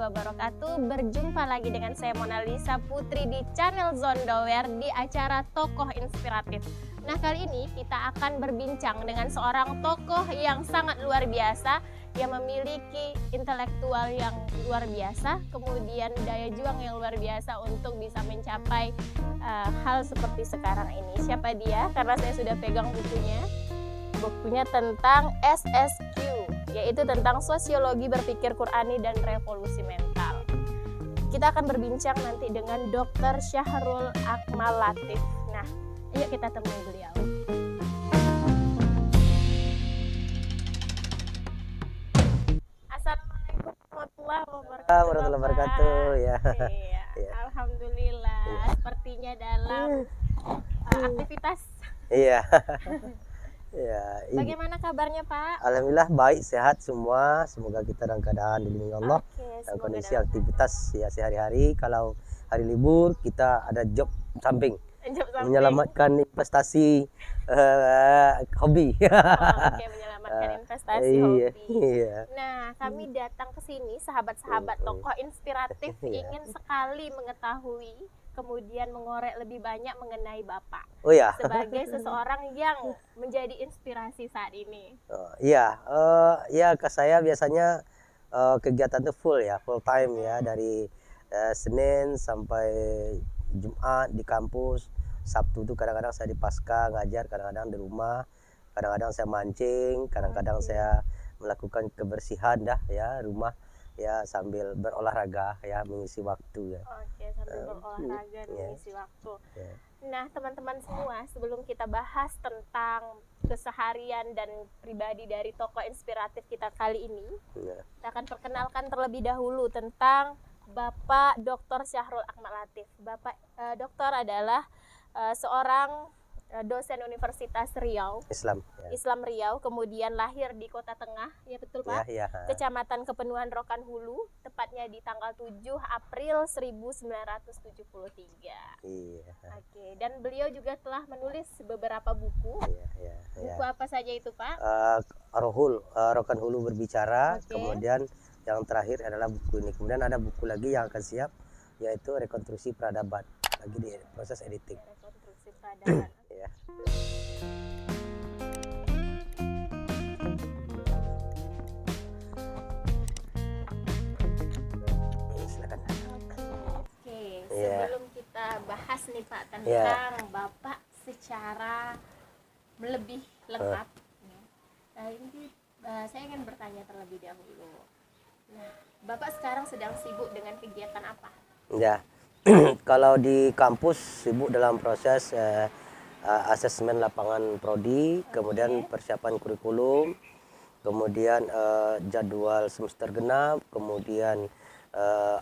wabarakatuh. Berjumpa lagi dengan saya Mona Lisa Putri di channel Zondower di acara Tokoh Inspiratif. Nah, kali ini kita akan berbincang dengan seorang tokoh yang sangat luar biasa, yang memiliki intelektual yang luar biasa, kemudian daya juang yang luar biasa untuk bisa mencapai hal seperti sekarang ini. Siapa dia? Karena saya sudah pegang bukunya tentang SSQ, yaitu tentang sosiologi berpikir Qurani dan revolusi mental. Kita akan berbincang nanti dengan Dr. Syahrul Akmal Latif. Nah, yuk kita temui beliau. Assalamualaikum warahmatullahi wabarakatuh. Ya. Iya, alhamdulillah. Sepertinya dalam aktivitas. Iya. Ya, Bagaimana kabarnya, Pak? Alhamdulillah baik, sehat semua. Semoga kita dalam keadaan dilindungi Allah dan kondisi aktivitas ya sehari-hari. Kalau hari libur kita ada job samping. Menyelamatkan investasi hobi. Oke, menyelamatkan investasi hobi. Iya. Nah, kami datang ke sini, sahabat-sahabat tokoh inspiratif, ingin sekali mengetahui, kemudian mengorek lebih banyak mengenai Bapak. Oh ya. Sebagai seseorang yang menjadi inspirasi saat ini. Iya, ya ke saya biasanya kegiatan itu full time ya, dari Senin sampai Jumat di kampus. Sabtu itu kadang-kadang saya di Pasca ngajar, kadang-kadang di rumah, kadang-kadang saya mancing, kadang-kadang saya melakukan kebersihan rumah ya, sambil berolahraga ya, mengisi waktu ya. Oke, sambil berolahraga mengisi waktu. Nah, teman-teman semua, sebelum kita bahas tentang keseharian dan pribadi dari tokoh inspiratif kita kali ini, kita akan perkenalkan terlebih dahulu tentang Bapak Dr. Syahrul Akmal Latif. Bapak dokter adalah seorang dosen Universitas Riau, Islam Riau, kemudian lahir di Kota Tengah, ya betul Pak? Kecamatan Kepenuhan Rokan Hulu, tepatnya di tanggal 7 April 1973. Iya. Oke, dan beliau juga telah menulis beberapa buku. Buku apa saja itu Pak? Rokan Hulu berbicara, kemudian yang terakhir adalah buku ini. Kemudian ada buku lagi yang akan siap, yaitu Rekonstruksi Peradaban, lagi di proses editing. Rekonstruksi Peradaban. Ya. Silakan. Oke, sebelum kita bahas nih Pak tentang Bapak secara lebih lengkap, ini saya ingin bertanya terlebih dahulu. Nah, Bapak sekarang sedang sibuk dengan kegiatan apa? Ya, kalau di kampus sibuk dalam proses asesmen lapangan prodi, kemudian persiapan kurikulum, kemudian jadwal semester genap, kemudian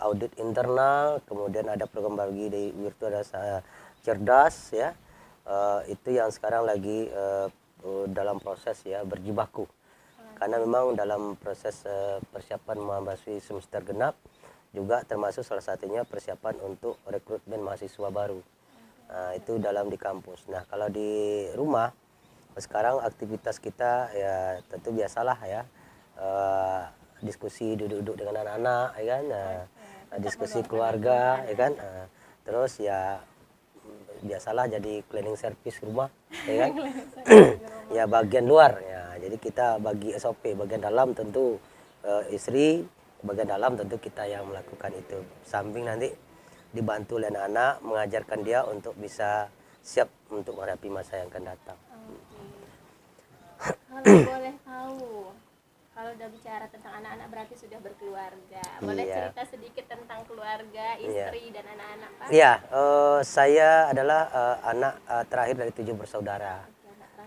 audit internal, kemudian ada program bagi di Wirtu ada cerdas ya. Itu yang sekarang lagi dalam proses ya berjibaku. Karena memang dalam proses persiapan mahasiswa semester genap juga termasuk salah satunya persiapan untuk rekrutmen mahasiswa baru. Nah, itu dalam di kampus. Nah, kalau di rumah sekarang aktivitas kita ya tentu biasalah ya, diskusi duduk-duduk dengan anak-anak ya kan, diskusi keluarga ya kan, terus ya biasalah jadi cleaning service rumah ya kan. Ya bagian luar ya, jadi kita bagi SOP, bagian dalam tentu istri, bagian dalam tentu kita yang melakukan itu, samping nanti dibantu oleh anak-anak, mengajarkan dia untuk bisa siap untuk menghadapi masa yang akan datang. Kalau boleh tahu, kalau udah bicara tentang anak-anak berarti sudah berkeluarga. Boleh cerita sedikit tentang keluarga, istri dan anak-anak Pak? Iya, saya adalah anak terakhir dari 7 bersaudara.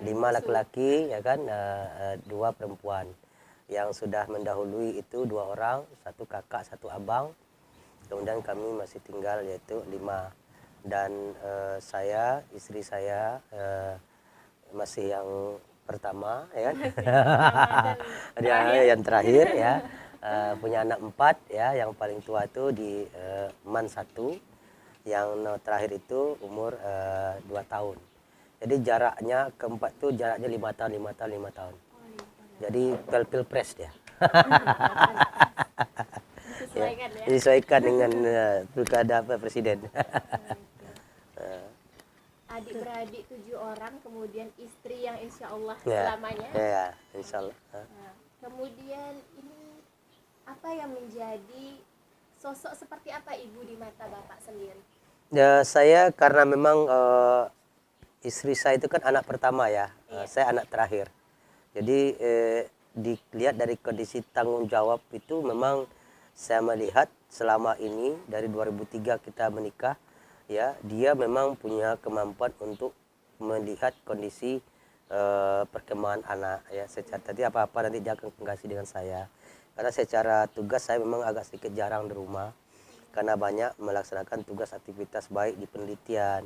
5 laki-laki ya kan, 2 perempuan. Yang sudah mendahului itu 2 orang, 1 kakak, 1 abang. Kemudian kami masih tinggal yaitu 5, dan saya, istri saya masih yang pertama ya kan. Yang terakhir ya, punya anak 4 ya, yang paling tua itu di MAN 1, yang terakhir itu umur 2 tahun. Jadi jaraknya keempat tuh jaraknya 5 tahun. Jadi pilpres dia. Disesuaikan ya. ya. Disesuaikan dengan pilkada presiden. Adik-beradik 7 orang, kemudian istri yang insya Allah Ya, selamanya. ya, insya Allah. Nah, kemudian ini apa yang menjadi sosok seperti apa ibu di mata bapak sendiri? Ya, saya karena memang istri saya itu kan anak pertama ya, saya anak terakhir. Jadi dilihat dari kondisi tanggung jawab itu memang saya melihat selama ini dari 2003 kita menikah, ya dia memang punya kemampuan untuk melihat kondisi perkembangan anak ya. Secara tadi apa-apa nanti dia akan komunikasi dengan saya. Karena secara tugas saya memang agak sedikit jarang di rumah karena banyak melaksanakan tugas aktivitas baik di penelitian,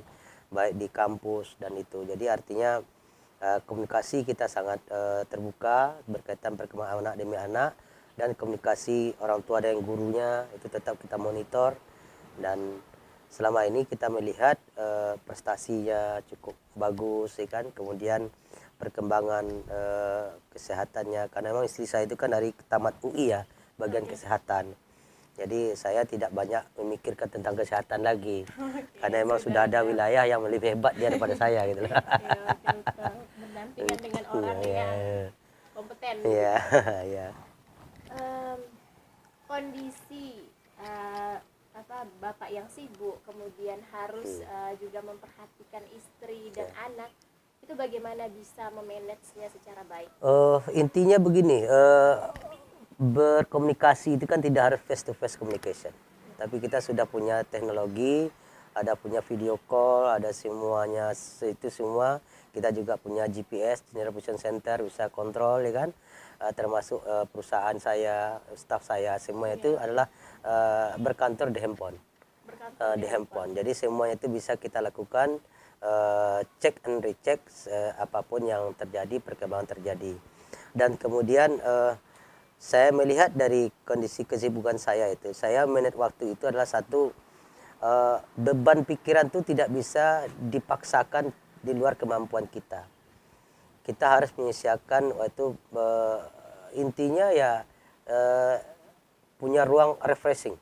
baik di kampus dan itu. Jadi artinya komunikasi kita sangat terbuka berkaitan perkembangan anak demi anak, dan komunikasi orang tua dengan gurunya itu tetap kita monitor, dan selama ini kita melihat prestasinya cukup bagus ya kan. Kemudian perkembangan kesehatannya, karena memang istri saya itu kan dari tamat UI ya, bagian kesehatan. Jadi saya tidak banyak memikirkan tentang kesehatan lagi, karena memang sudah ada wilayah yang lebih hebat dia daripada saya gitu. Berdampingan dengan orang yang kompeten. Iya, iya. Kondisi bapak yang sibuk, kemudian harus juga memperhatikan istri dan anak, itu bagaimana bisa memanagenya secara baik? Intinya begini, berkomunikasi itu kan tidak harus face to face communication, tapi kita sudah punya teknologi, ada punya video call, ada semuanya itu semua. Kita juga punya GPS, General Operation Center, bisa kontrol ya kan, termasuk perusahaan saya, staf saya, semua itu adalah berkantor di handphone. Di handphone. Jadi semuanya itu bisa kita lakukan cek and recheck apapun yang terjadi, perkembangan terjadi. Dan kemudian saya melihat dari kondisi kesibukan saya itu, saya manage waktu itu adalah satu, beban pikiran itu tidak bisa dipaksakan di luar kemampuan kita. Kita harus menyediakan waktu, intinya ya punya ruang refreshing.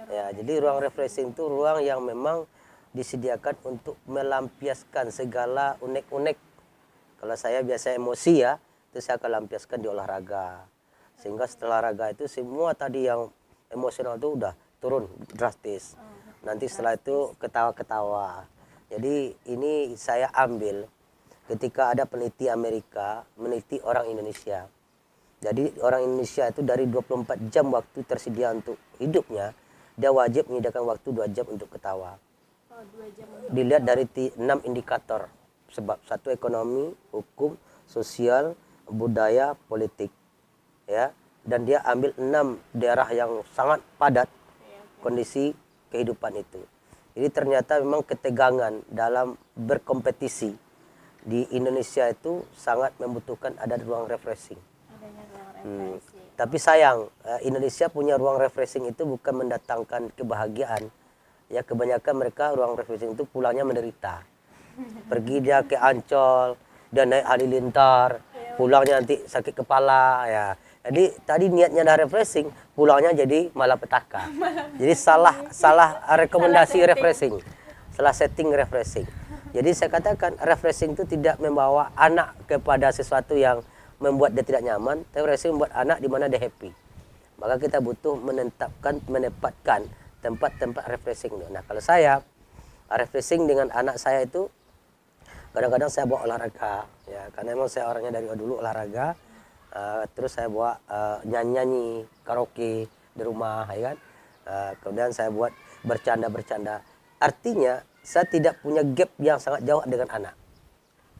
Ya, jadi ruang refreshing itu ruang yang memang disediakan untuk melampiaskan segala unek-unek. Kalau saya biasa emosi ya, itu saya akan lampiaskan di olahraga. Sehingga setelah olahraga itu semua tadi yang emosional itu udah turun drastis. Nanti setelah itu ketawa-ketawa. Jadi ini saya ambil ketika ada peneliti Amerika meneliti orang Indonesia. Jadi orang Indonesia itu dari 24 jam waktu tersedia untuk hidupnya, dia wajib menyediakan waktu 2 jam untuk ketawa. 2 jam. Dilihat dari 6 indikator. Sebab satu, ekonomi, hukum, sosial, budaya, politik. Ya, dan dia ambil 6 daerah yang sangat padat kondisi kehidupan itu. Jadi ternyata memang ketegangan dalam berkompetisi di Indonesia itu sangat membutuhkan ada ruang refreshing. Tapi sayang, Indonesia punya ruang refreshing itu bukan mendatangkan kebahagiaan. Ya, kebanyakan mereka ruang refreshing itu pulangnya menderita. Pergi dia ke Ancol, dia naik halilintar, pulangnya nanti sakit kepala ya. Jadi tadi niatnya dah refreshing, pulangnya jadi malapetaka. Jadi salah rekomendasi refreshing. Salah setting refreshing. Jadi saya katakan refreshing itu tidak membawa anak kepada sesuatu yang membuat dia tidak nyaman, tapi refreshing membuat anak di mana dia happy. Maka kita butuh menempatkan tempat-tempat refreshing. Nah, kalau saya refreshing dengan anak saya itu kadang-kadang saya bawa olahraga ya, karena memang saya orangnya dari dulu olahraga. Terus saya buat nyanyi karaoke di rumah ya kan. Kemudian saya buat bercanda-bercanda. Artinya saya tidak punya gap yang sangat jauh dengan anak.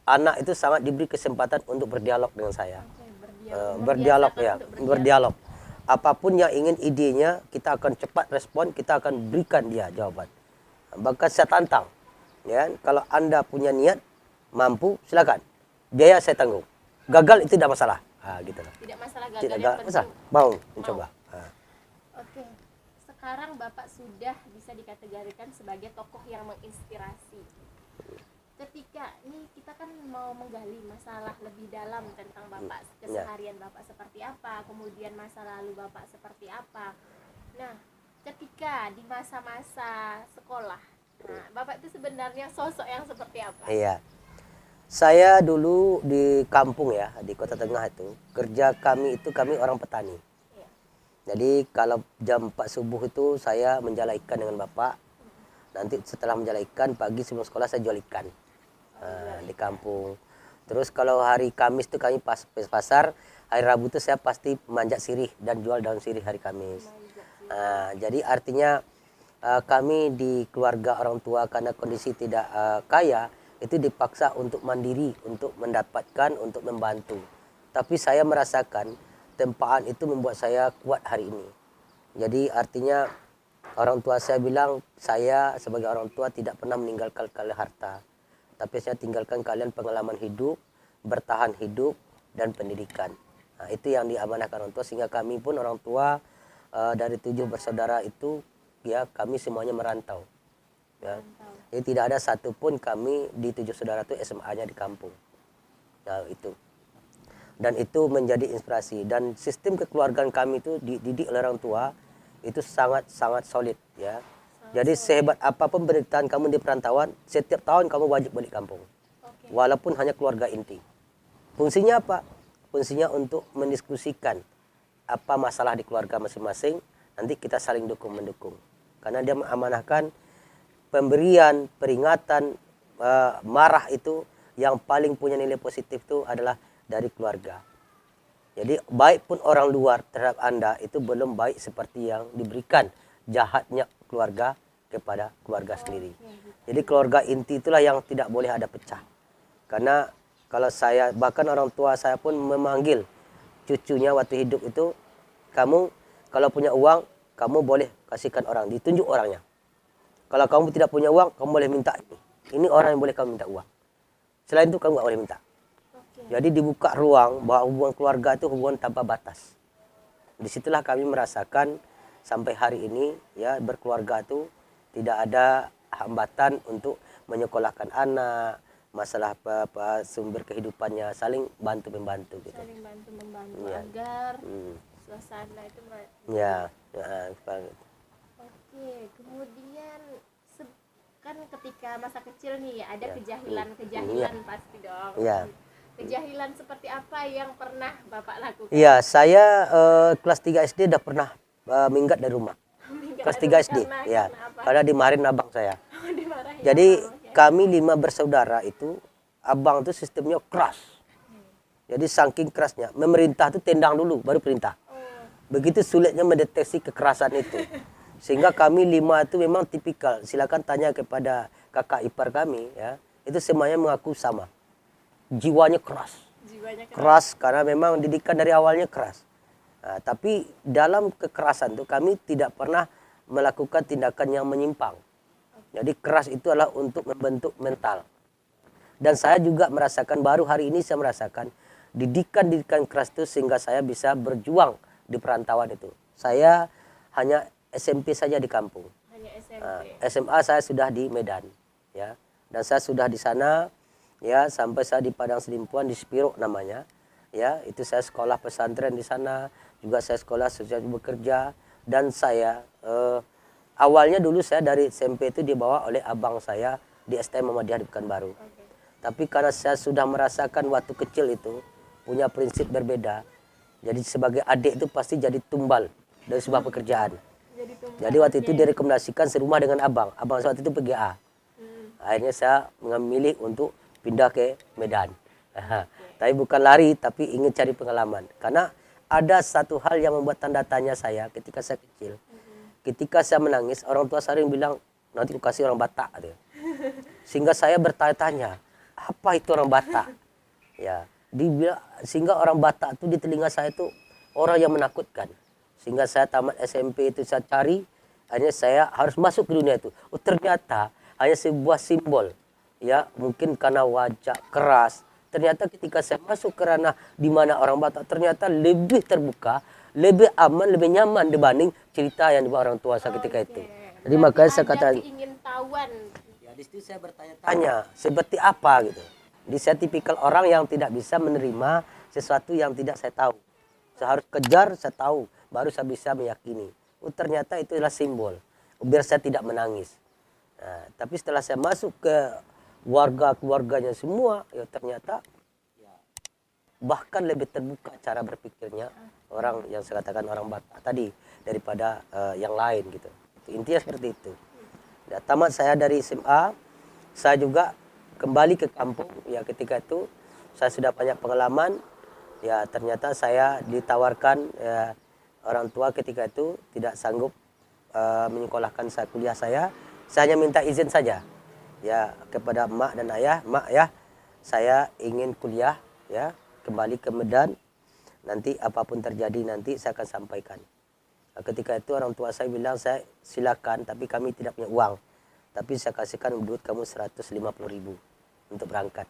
Anak itu sangat diberi kesempatan untuk berdialog dengan saya. Berdialog ya, berdialog. Apapun yang ingin idenya, kita akan cepat respon, kita akan berikan dia jawaban. Bahkan saya tantang. Ya, kalau Anda punya niat, mampu, silakan. Biaya saya tanggung. Gagal itu tidak masalah. Gitu lah. Tidak masalah gagal, tidak yang masalah. penting Mau mencoba. Oke. Sekarang Bapak sudah bisa dikategorikan sebagai tokoh yang menginspirasi. Ketika ini kita kan mau menggali masalah lebih dalam tentang Bapak, keseharian Bapak seperti apa, kemudian masa lalu Bapak seperti apa. Nah, ketika di masa-masa sekolah, nah, Bapak itu sebenarnya sosok yang seperti apa? Iya. Saya dulu di kampung ya, di Kota Tengah itu, kerja kami itu kami orang petani. Iya. Jadi kalau jam 4 subuh itu saya menjala ikan dengan bapak. Nanti setelah menjala ikan, pagi sebelum sekolah saya jual ikan di kampung. Terus kalau hari Kamis itu kami pas pasar, hari Rabu itu saya pasti manjat sirih dan jual daun sirih hari Kamis. Jadi artinya kami di keluarga orang tua karena kondisi tidak kaya, itu dipaksa untuk mandiri, untuk mendapatkan, untuk membantu. Tapi saya merasakan tempaan itu membuat saya kuat hari ini. Jadi artinya orang tua saya bilang, saya sebagai orang tua tidak pernah meninggalkan kalian harta. Tapi saya tinggalkan kalian pengalaman hidup, bertahan hidup, dan pendidikan. Nah, itu yang diamanahkan orang tua, sehingga kami pun orang tua dari 7 bersaudara itu, ya kami semuanya merantau. Ya. Jadi tidak ada satupun kami di 7 saudara itu SMA-nya di kampung. Nah, itu. Dan itu menjadi inspirasi. Dan sistem kekeluargaan kami itu dididik oleh orang tua, itu sangat solid ya. Jadi sehebat apapun penderitaan kamu di perantauan, setiap tahun kamu wajib balik kampung. Walaupun hanya keluarga inti. Fungsinya apa? Fungsinya untuk mendiskusikan apa masalah di keluarga masing-masing, nanti kita saling dukung-mendukung. Karena dia mengamanahkan pemberian, peringatan, marah itu yang paling punya nilai positif itu adalah dari keluarga. Jadi baik pun orang luar terhadap Anda itu belum baik seperti yang diberikan jahatnya keluarga kepada keluarga sendiri. Jadi keluarga inti itulah yang tidak boleh ada pecah. Karena kalau saya, bahkan orang tua saya pun memanggil cucunya waktu hidup itu, kamu kalau punya uang, kamu boleh kasihkan orang, ditunjuk orangnya. Kalau kamu tidak punya uang, kamu boleh minta ini. Ini orang yang boleh kamu minta uang. Selain itu kamu nggak boleh minta. Jadi dibuka ruang bahwa hubungan keluarga itu hubungan tanpa batas. Disitulah kami merasakan sampai hari ini ya berkeluarga itu tidak ada hambatan untuk menyekolahkan anak, masalah apa sumber kehidupannya, saling bantu membantu gitu. Saling bantu membantu agar suasana itu ya. Oke, kemudian kan ketika masa kecil nih ada kejahilan pasti dong. Ya. Kejahilan seperti apa yang pernah Bapak lakukan? Iya, saya kelas 3 SD udah pernah minggat dari rumah. Kelas 3 SD, ya. Karena dimarahin abang saya. Jadi kami 5 bersaudara itu, abang itu sistemnya keras. Jadi saking kerasnya, memerintah itu tendang dulu, baru perintah. Begitu sulitnya mendeteksi kekerasan itu. Sehingga kami 5 itu memang tipikal. Silakan tanya kepada kakak ipar kami, ya. Itu semuanya mengaku sama. Jiwanya keras. Keras karena memang didikan dari awalnya keras. Nah, tapi dalam kekerasan itu kami tidak pernah melakukan tindakan yang menyimpang. Jadi keras itu adalah untuk membentuk mental. Dan saya juga merasakan, baru hari ini saya merasakan didikan keras itu sehingga saya bisa berjuang di perantauan itu. Saya hanya SMP saja di kampung. Hanya SMP. SMA saya sudah di Medan, ya. Dan saya sudah di sana, ya, sampai saya di Padang Sedimpuan di Spiro namanya, ya. Itu saya sekolah pesantren di sana, juga saya sekolah sejak bekerja. Dan saya awalnya dulu saya dari SMP itu dibawa oleh abang saya di STM Muhammadiyah di Pekanbaru. Tapi karena saya sudah merasakan waktu kecil itu punya prinsip berbeda. Jadi sebagai adik itu pasti jadi tumbal dari sebuah pekerjaan. Jadi waktu itu direkomendasikan serumah dengan abang. Abang saya waktu itu PGA. Akhirnya saya memilih untuk pindah ke Medan. Tapi bukan lari, tapi ingin cari pengalaman. Karena ada satu hal yang membuat tanda tanya saya ketika saya kecil. Ketika saya menangis, orang tua sering bilang, nanti aku kasih orang Batak. Sehingga saya bertanya-tanya, apa itu orang Batak? Ya, dibilang, sehingga orang Batak itu di telinga saya itu orang yang menakutkan. Sehingga saya tamat SMP itu saya cari, akhirnya saya harus masuk ke dunia itu. Oh, ternyata hanya sebuah simbol. Ya, mungkin karena wajah keras. Ternyata ketika saya masuk ke ranah di mana orang Batak ternyata lebih terbuka, lebih aman, lebih nyaman dibanding cerita yang dibawa orang tua saya ketika itu. Jadi makanya saya kata, ya, di situ saya bertanya-tanya seperti apa gitu. Jadi saya tipikal orang yang tidak bisa menerima sesuatu yang tidak saya tahu. Saya harus kejar, saya tahu, baru saya bisa meyakini. oh ternyata itu adalah simbol biar saya tidak menangis. Nah, tapi setelah saya masuk ke keluarganya semua, ya ternyata bahkan lebih terbuka cara berpikirnya orang yang saya katakan orang Batak tadi daripada yang lain gitu. Intinya seperti itu. Ya, tamat saya dari SMA, saya juga kembali ke kampung. Ya ketika itu saya sudah banyak pengalaman. Ya ternyata saya ditawarkan ya, orang tua ketika itu tidak sanggup menyekolahkan saya kuliah saya. Saya hanya minta izin saja ya kepada mak dan ayah, mak ya saya ingin kuliah ya kembali ke Medan, nanti apapun terjadi nanti saya akan sampaikan. Nah, ketika itu orang tua saya bilang saya silakan tapi kami tidak punya uang, tapi saya kasihkan duit kamu 150.000 untuk berangkat.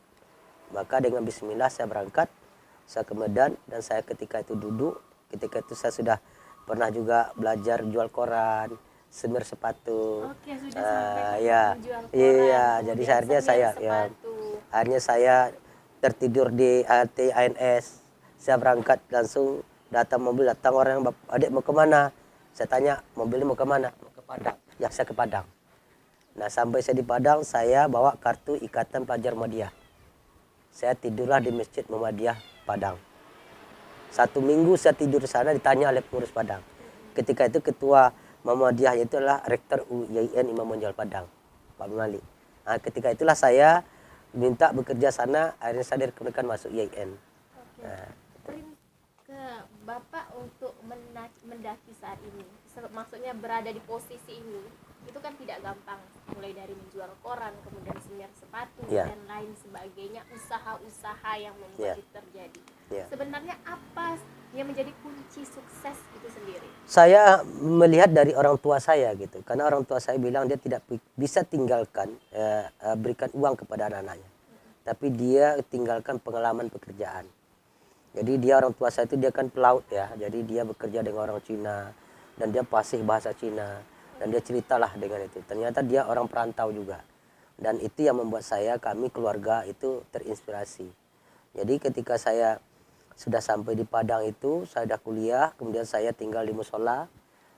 Maka dengan bismillah saya berangkat, saya ke Medan dan saya ketika itu duduk, ketika itu saya sudah pernah juga belajar jual koran, semir sepatu. Oke, sudah sampai Ya, menjual koran. iya, jadi kemudian akhirnya semir saya sepatu. akhirnya saya tertidur di ALT ANS. Saya berangkat langsung datang mobil, datang orang yang adik mau kemana? Saya tanya mobilnya mau kemana? Mau ke Padang. Ya saya ke Padang. Nah sampai saya di Padang saya bawa kartu Ikatan Pelajar Muhammadiyah. Saya tidurlah di Masjid Muhammadiyah Padang. 1 minggu saya tidur di sana ditanya oleh pengurus Padang. Ketika itu ketua Muhammadiyah itu adalah rektor UIN Imam Bonjol Padang, Pak Mali. Nah, ketika itulah saya minta bekerja sana, akhirnya saya direkomendasikan masuk IAIN. Oke. Ke Bapak untuk mendaki saat ini, maksudnya berada di posisi ini, itu kan tidak gampang. Mulai dari menjual koran, kemudian semir sepatu dan lain sebagainya, usaha-usaha yang membuat itu terjadi. Sebenarnya apa yang menjadi kunci sukses itu sendiri? Saya melihat dari orang tua saya gitu, karena orang tua saya bilang dia tidak bisa tinggalkan berikan uang kepada anak-anaknya, tapi dia tinggalkan pengalaman pekerjaan. Jadi dia orang tua saya itu dia kan pelaut ya, jadi dia bekerja dengan orang Cina dan dia fasih bahasa Cina dan dia ceritalah dengan itu. Ternyata dia orang perantau juga dan itu yang membuat kami keluarga itu terinspirasi. Jadi ketika saya sudah sampai di Padang itu, saya sudah kuliah, kemudian saya tinggal di musola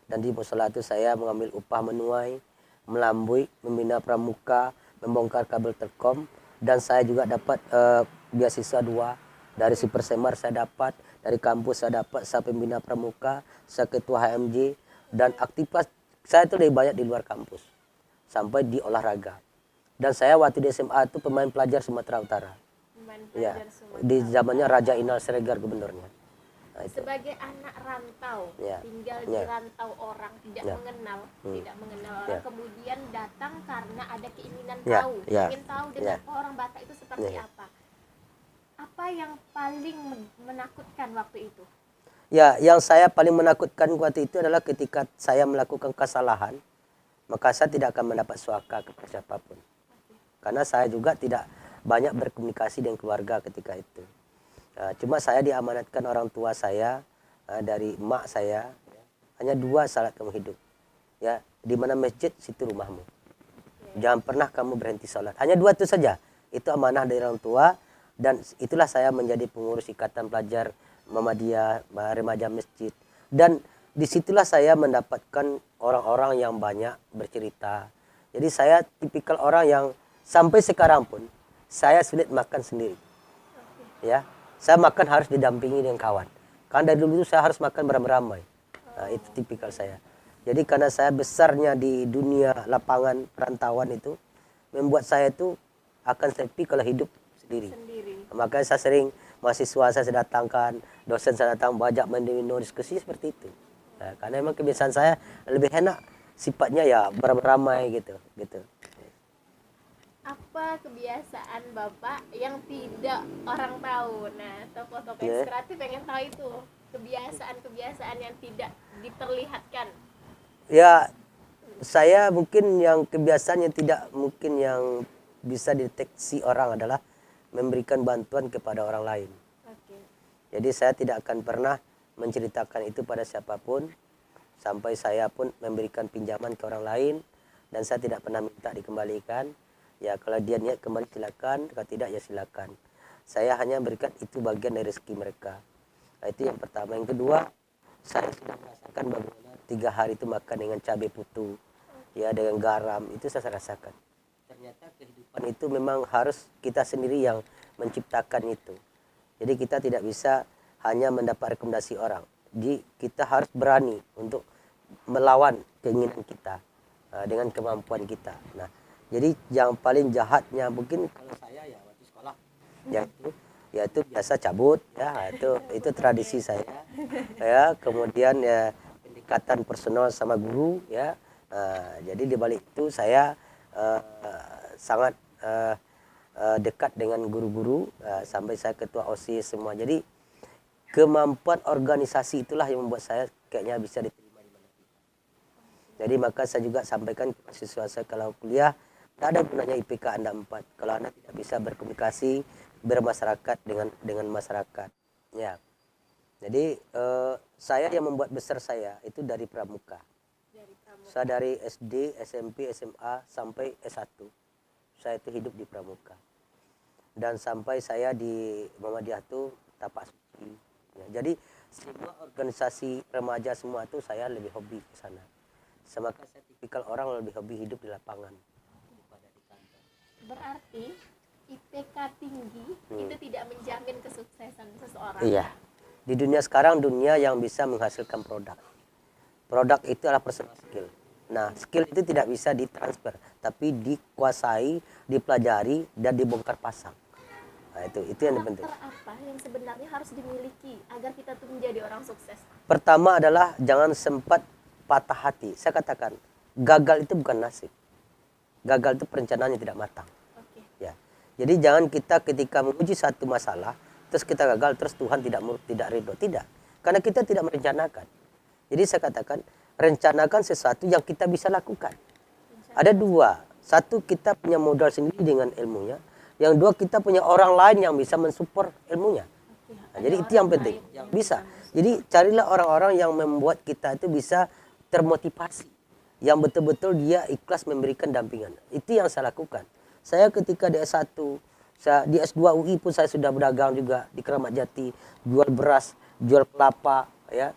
dan di musola itu saya mengambil upah menuai, melambui, membina pramuka, membongkar kabel telkom dan saya juga dapat beasiswa 2. Dari Super Semar saya dapat, dari kampus saya dapat, saya pembina pramuka, saya ketua HMJ, dan aktivitas saya itu lebih banyak di luar kampus, sampai di olahraga. Dan saya waktu di SMA itu pemain pelajar Sumatera Utara. Ya, di zamannya Raja Inal Siregar gubernurnya. Nah, sebagai anak rantau, tinggal di rantau orang, tidak mengenal orang, kemudian datang karena ada keinginan tahu, ingin tahu dengan orang Batak itu seperti apa. Apa yang paling menakutkan waktu itu? Ya, yang saya paling menakutkan waktu itu adalah ketika saya melakukan kesalahan, maka saya tidak akan mendapat suaka kepada siapapun. Karena saya juga tidak banyak berkomunikasi dengan keluarga ketika itu. Cuma saya diamanatkan orang tua saya dari emak saya, hanya 2 salat kamu hidup. Ya, di mana masjid situ rumahmu. Jangan pernah kamu berhenti salat. Hanya 2 itu saja. Itu amanah dari orang tua. Dan itulah saya menjadi pengurus Ikatan Pelajar Muhammadiyah Remaja Masjid. Dan disitulah saya mendapatkan orang-orang yang banyak bercerita. Jadi saya tipikal orang yang sampai sekarang pun saya sulit makan sendiri. Ya, saya makan harus didampingi dengan kawan. Karena dari dulu itu saya harus makan beramai-ramai. Nah, itu tipikal saya. Jadi karena saya besarnya di dunia lapangan perantauan itu, membuat saya itu akan sepi kalau hidup sendiri. Makanya saya sering mahasiswa saya datangkan, dosen saya datang bajak minum diskusi seperti itu. Nah, karena memang kebiasaan saya lebih enak sifatnya ya beramai gitu. Apa kebiasaan Bapak yang tidak orang tahu? Nah, tokoh-tokoh inspiratif pengen tahu itu kebiasaan-kebiasaan yang tidak diperlihatkan. Ya, saya mungkin yang kebiasaan yang tidak mungkin yang bisa dideteksi orang adalah memberikan bantuan kepada orang lain. Jadi saya tidak akan pernah menceritakan itu pada siapapun sampai saya pun memberikan pinjaman ke orang lain dan saya tidak pernah minta dikembalikan. Ya kalau dia niat kembali silakan, kalau tidak ya silakan. Saya hanya berikan itu bagian dari rezeki mereka. Nah, itu yang pertama. Yang kedua, saya sudah merasakan bagaimana 3 hari itu makan dengan cabai putu, ya dengan garam, itu saya rasakan. Ternyata kehidupan itu memang harus kita sendiri yang menciptakan itu. Jadi kita tidak bisa hanya mendapat rekomendasi orang. Jadi kita harus berani untuk melawan keinginan kita dengan kemampuan kita. Nah, jadi yang paling jahatnya mungkin kalau saya ya waktu sekolah, yaitu biasa cabut, ya itu tradisi saya, ya. Kemudian ya pendekatan personal sama guru, ya. Jadi di balik itu saya sangat dekat dengan guru-guru, sampai saya ketua OSIS semua. Jadi kemampuan organisasi itulah yang membuat saya kayaknya bisa diterima di mana-mana. Jadi maka saya juga sampaikan ke siswa saya, kalau kuliah tidak ada gunanya IPK Anda 4 kalau Anda tidak bisa berkomunikasi, bermasyarakat dengan masyarakat. Ya. Jadi saya yang membuat besar saya itu dari pramuka. Saya dari SD, SMP, SMA sampai S1. Saya itu hidup di pramuka. Dan sampai saya di Muhammadiyah itu tapak suci. Ya, jadi semua organisasi remaja semua itu saya lebih hobi ke sana. Semakanya saya tipikal orang lebih hobi hidup di lapangan daripada di kantor. Berarti IPK tinggi itu tidak menjamin kesuksesan seseorang. Iya. Di dunia sekarang, dunia yang bisa menghasilkan produk. Produk itu adalah personal skill. Nah, skill itu tidak bisa ditransfer, tapi dikuasai, dipelajari, dan dibongkar pasang. Nah, itu yang penting. Karakter apa yang sebenarnya harus dimiliki agar kita tuh menjadi orang sukses? Pertama adalah jangan sempat patah hati. Saya katakan, gagal itu bukan nasib. Gagal itu perencanaan yang tidak matang. Ya. Jadi jangan kita ketika menguji satu masalah, terus kita gagal, terus Tuhan tidak ridho. Tidak. Karena kita tidak merencanakan. Jadi saya katakan, rencanakan sesuatu yang kita bisa lakukan. Ada dua. Satu, kita punya modal sendiri dengan ilmunya. Yang dua, kita punya orang lain yang bisa mensupport ilmunya. Nah, jadi itu yang penting. Yang bisa. Jadi carilah orang-orang yang membuat kita itu bisa termotivasi. Yang betul-betul dia ikhlas memberikan dampingan. Itu yang saya lakukan. Saya ketika di S1, di S2 UI pun saya sudah berdagang juga di Keramat Jati. Jual beras, jual kelapa. Ya.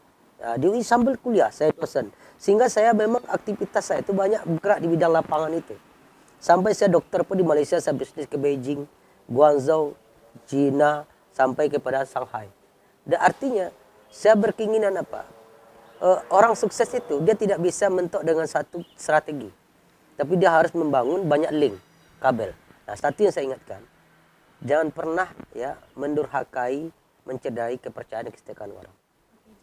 Di UI sambil kuliah, saya dosen. Sehingga saya memang aktivitas saya itu banyak bergerak di bidang lapangan itu. Sampai saya dokter pun di Malaysia, saya bisnis ke Beijing, Guangzhou, China, sampai kepada Shanghai. Dan artinya, saya berkeinginan apa? Orang sukses itu, dia tidak bisa mentok dengan satu strategi. Tapi dia harus membangun banyak link, kabel. Nah, satu yang saya ingatkan, jangan pernah ya mendurhakai, mencederai kepercayaan dan kesetiaan orang.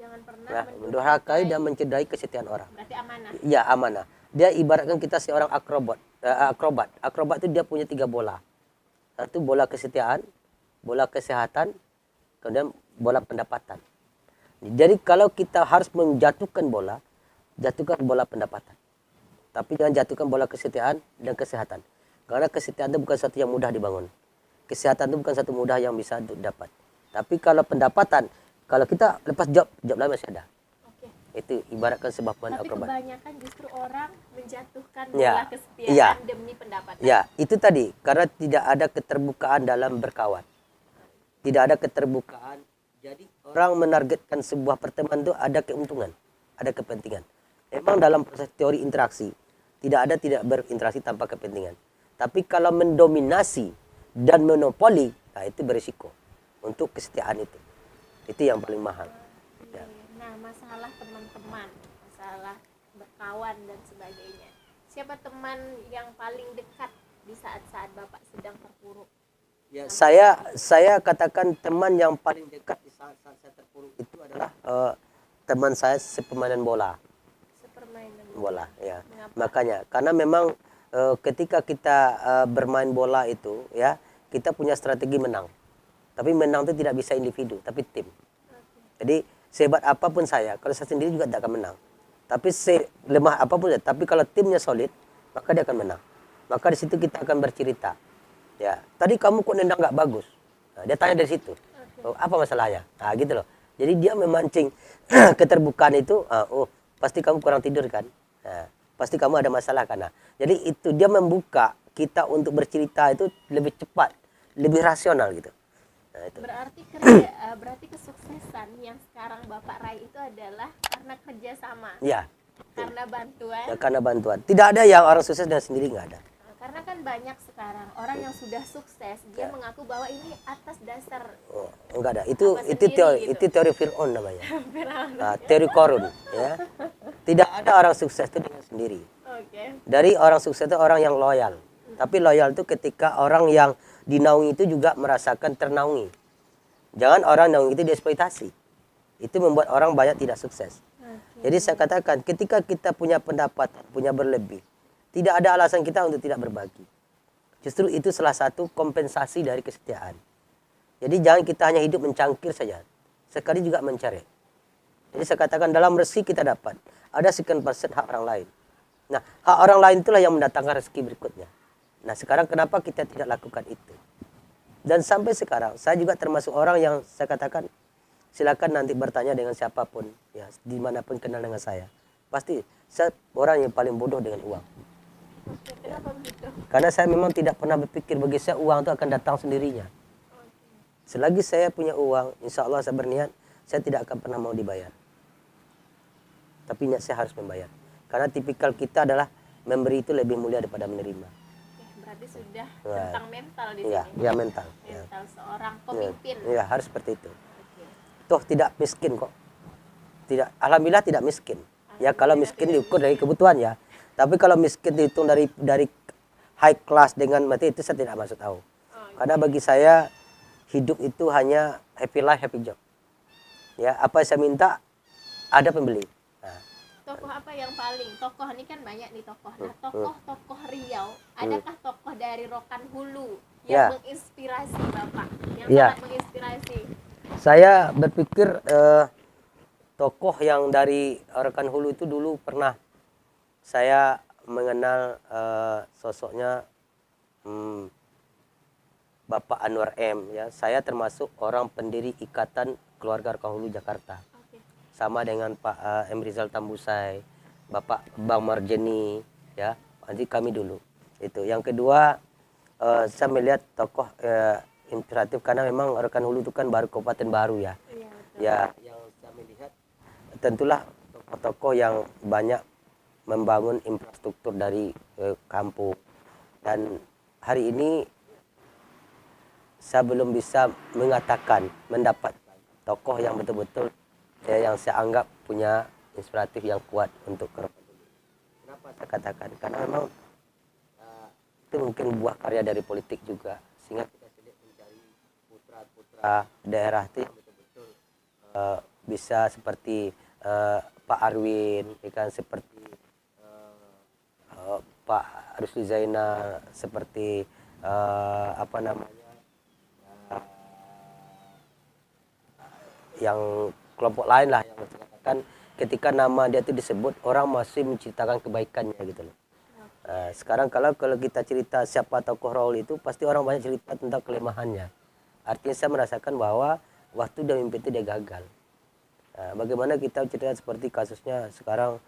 Jangan pernah mendurhakai dan mencederai kesetiaan orang. Berarti amanah. Ya, amanah. Dia ibaratkan kita seorang akrobat. Akrobat itu dia punya 3 bola. Satu bola kesetiaan, bola kesehatan, kemudian bola pendapatan. Jadi kalau kita harus menjatuhkan bola, jatuhkan bola pendapatan. Tapi jangan jatuhkan bola kesetiaan dan kesehatan. Karena kesetiaan itu bukan sesuatu yang mudah dibangun. Kesehatan itu bukan satu mudah yang bisa dapat. Tapi kalau pendapatan, kalau kita lepas job lain masih ada. Itu ibaratkan sebuah pemain akrobat. Tapi kebanyakan justru orang menjatuhkan bola kesetiaan demi pendapatan. Ya, itu tadi. Karena tidak ada keterbukaan dalam berkawan. Tidak ada keterbukaan. Jadi orang menargetkan sebuah pertemanan itu ada keuntungan, ada kepentingan. Memang dalam proses teori interaksi, tidak berinteraksi tanpa kepentingan. Tapi kalau mendominasi dan monopoli, nah itu berisiko untuk kesetiaan itu. Itu yang paling mahal. Ya. Nah, masalah teman-teman, masalah berkawan dan sebagainya. Siapa teman yang paling dekat di saat-saat Bapak sedang terpuruk? Ya, saya katakan teman yang paling dekat di saat-saat saya terpuruk itu adalah teman saya sepermainan bola. Bola, ya. Mengapa? Makanya, karena memang ketika kita bermain bola itu, ya, kita punya strategi menang. Tapi menang itu tidak bisa individu, tapi tim. Jadi sehebat apapun saya, kalau saya sendiri juga tidak akan menang. Tapi lemah apapun, tapi kalau timnya solid, maka dia akan menang. Maka di situ kita akan bercerita. Ya, tadi kamu kok nendang nggak bagus. Nah, dia tanya dari situ. Oh, apa masalahnya? Nah, gitu loh. Jadi dia memancing keterbukaan itu. Oh, pasti kamu kurang tidur kan? Nah, pasti kamu ada masalah kan? Nah, jadi itu dia membuka kita untuk bercerita itu lebih cepat, lebih rasional gitu. Nah, itu. Berarti kesuksesan yang sekarang Bapak raih itu adalah karena kerjasama, Ya, karena bantuan. ya, karena bantuan. Tidak ada yang orang sukses dengan sendiri, nggak ada. Karena kan banyak sekarang orang yang sudah sukses, dia Ya. mengaku bahwa ini atas dasar Oh, enggak ada. Itu apa sendiri gitu. itu teori Fir'aun namanya. Teori Korun, ya. Tidak ada orang sukses itu dengan sendiri. Oke. Dari orang sukses itu orang yang loyal. Tapi loyal itu ketika orang yang dinaungi itu juga merasakan ternaungi. Jangan orang naungi itu dieksploitasi. Itu membuat orang banyak tidak sukses. Jadi saya katakan ketika kita punya pendapat, punya berlebih, tidak ada alasan kita untuk tidak berbagi. Justru itu salah satu kompensasi dari kesetiaan. Jadi jangan kita hanya hidup mencangkir saja. Sekali juga mencari. Jadi saya katakan dalam rezeki kita dapat. Ada sekian persen hak orang lain. Nah, hak orang lain itulah yang mendatangkan rezeki berikutnya. Nah, sekarang kenapa kita tidak lakukan itu? Dan sampai sekarang, saya juga termasuk orang yang saya katakan, silakan nanti bertanya dengan siapapun, ya, dimanapun kenal dengan saya. Pasti saya orang yang paling bodoh dengan uang. Oke, kenapa begitu? Karena saya memang tidak pernah berpikir bagi saya uang itu akan datang sendirinya. Selagi saya punya uang, insya Allah saya berniat, saya tidak akan pernah mau dibayar. Tapi niat saya harus membayar. Karena tipikal kita adalah memberi itu lebih mulia daripada menerima. Berarti sudah tentang mental di Ya, sini. ya mental. Mental seorang pemimpin. Ya, harus seperti itu. Toh tidak miskin kok. Tidak, alhamdulillah tidak miskin. Ya kalau miskin diukur dari kebutuhan ya. Tapi kalau miskin dihitung dari high class dengan mati itu saya tidak masuk tahu. Karena bagi saya hidup itu hanya happy life, happy job. Ya, apa yang saya minta ada pembeli. Nah, Tokoh apa yang paling? Tokoh ini kan banyak nih tokoh. Nah, tokoh Riau, adakah tokoh dari Rokan Hulu yang menginspirasi Bapak? Yang sangat menginspirasi. Saya berpikir tokoh yang dari Rokan Hulu itu dulu pernah saya mengenal sosoknya Bapak Anwar M. Ya, saya termasuk orang pendiri Ikatan Keluarga Rokan Hulu Jakarta. Sama dengan Pak M. Rizal Tambusai, Bapak Bang Marjeni, ya, nanti kami dulu. Itu. Yang kedua, saya melihat tokoh inspiratif karena memang Rokan Hulu itu kan baru kabupaten baru ya. Ya, yang saya melihat tentulah tokoh-tokoh yang banyak membangun infrastruktur dari kampung. Dan hari ini saya belum bisa mengatakan mendapat tokoh yang betul-betul yang saya anggap punya inspiratif yang kuat untuk Rokan Hulu. Kenapa saya katakan? Karena memang itu mungkin buah karya dari politik juga, sehingga kita sulit mencari putra-putra daerah itu yang betul-betul bisa seperti Pak Arwin, kan, seperti Pak Rusli Zaina, seperti apa namanya yang kelompok lain lah yang mengatakan ketika nama dia itu disebut orang masih menceritakan kebaikannya gitu loh. Sekarang kalau kita cerita siapa tokoh Raul itu pasti orang banyak cerita tentang kelemahannya. Artinya saya merasakan bahwa waktu dia mimpi itu dia gagal. Bagaimana kita cerita seperti kasusnya sekarang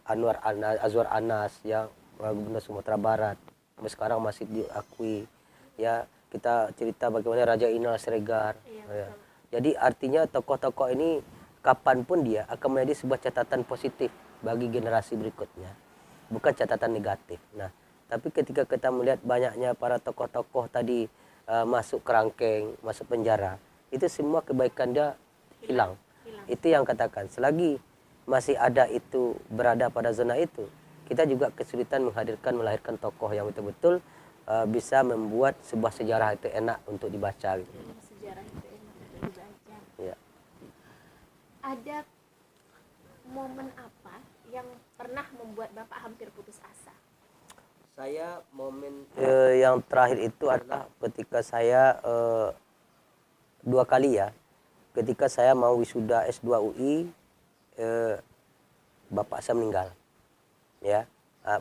Azwar Anas yang Gubernur Sumatera Barat sampai sekarang masih diakui. Ya, kita cerita bagaimana Raja Inal Siregar. Ya. Jadi artinya tokoh-tokoh ini kapanpun dia akan menjadi sebuah catatan positif bagi generasi berikutnya, bukan catatan negatif. Nah, tapi ketika kita melihat banyaknya para tokoh-tokoh tadi masuk kerangkeng, masuk penjara, itu semua kebaikan dia hilang. Itu yang katakan, selagi masih ada itu berada pada zona itu, kita juga kesulitan melahirkan tokoh yang betul-betul bisa membuat sebuah sejarah itu enak untuk dibaca. Gitu. Sejarah itu enak untuk dibaca. Ya. Ada momen apa yang pernah membuat Bapak hampir putus asa? Saya momen yang terakhir itu adalah ketika saya 2 kali ya. Ketika saya mau wisuda S2 UI, bapak saya meninggal. Ya.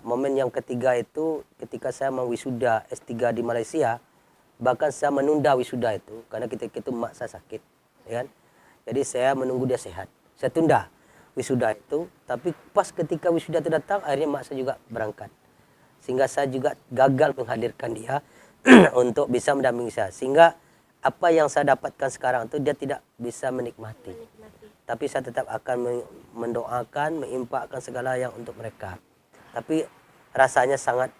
Momen yang ketiga itu ketika saya mau wisuda S3 di Malaysia, bahkan saya menunda wisuda itu karena ketika itu mak saya sakit, ya kan? Jadi saya menunggu dia sehat. Saya tunda wisuda itu, tapi pas ketika wisuda itu datang, akhirnya mak saya juga berangkat. Sehingga saya juga gagal menghadirkan dia untuk bisa mendampingi saya. Sehingga apa yang saya dapatkan sekarang itu dia tidak bisa menikmati. Menikmati. Tapi saya tetap akan mendoakan, menginfakkan segala yang untuk mereka. Tapi rasanya sangat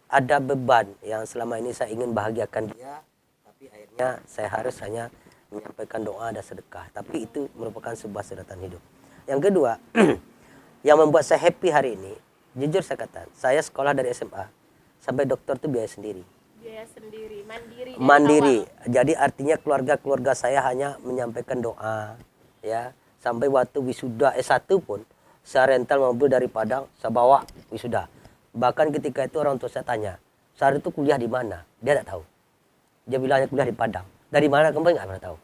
ada beban yang selama ini saya ingin bahagiakan dia, tapi akhirnya saya harus hanya menyampaikan doa dan sedekah. Tapi itu merupakan sebuah sedatan hidup. Yang kedua, yang membuat saya happy hari ini, jujur saya katakan, saya sekolah dari SMA sampai dokter itu biaya sendiri. Biaya sendiri, mandiri. dari Mandiri. awal. Jadi artinya keluarga saya hanya menyampaikan doa, ya. Sampai waktu wisuda S1 pun saya rental mobil dari Padang, saya bawa wisuda. Bahkan ketika itu orang tua saya tanya, "Saat itu kuliah di mana?" Dia tidak tahu. Dia bilangnya kuliah di Padang. Dari mana kamu nggak pernah tahu.